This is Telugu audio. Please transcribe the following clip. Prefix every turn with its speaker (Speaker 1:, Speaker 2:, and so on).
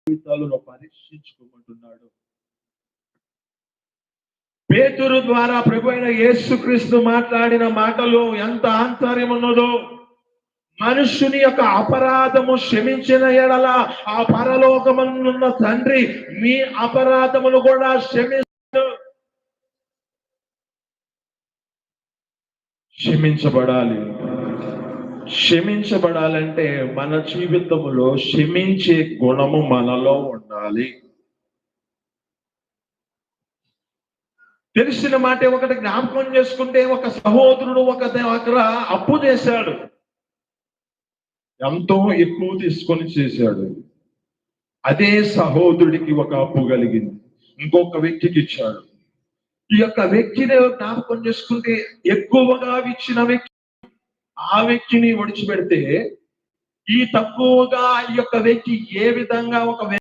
Speaker 1: జీవితాలను పరీక్షించుకోమంటున్నాడు. పేతురు ద్వారా ప్రభు అయిన యేసుక్రీస్తు మాట్లాడిన మాటలో ఎంత ఆంతర్యం ఉన్నదో, మనుషుని యొక్క అపరాధము క్షమించిన ఎడల ఆ పరలోకమందున్న తండ్రి మీ అపరాధములు కూడా క్షమించబడాలి. క్షమించబడాలంటే మన జీవితంలో క్షమించే గుణము మనలో ఉండాలి. తెలిసిన మాట ఒకటి జ్ఞాపకం చేసుకుంటే, ఒక సహోదరుడు ఒక దగ్గర అప్పు చేశాడు. ఎంతో ఎక్కువ తీసుకొని చేశాడు. అదే సహోదరుడికి ఒక అప్పు కలిగింది. ఇంకొక వ్యక్తికి ఇచ్చాడు. ఈ యొక్క వ్యక్తిని జ్ఞాపకం చేసుకుంటే, ఎక్కువగా ఇచ్చిన వ్యక్తి ఆ వ్యక్తిని విడిచిపెడితే, ఈ తక్కువగా ఈ యొక్క వ్యక్తి ఏ విధంగా ఒక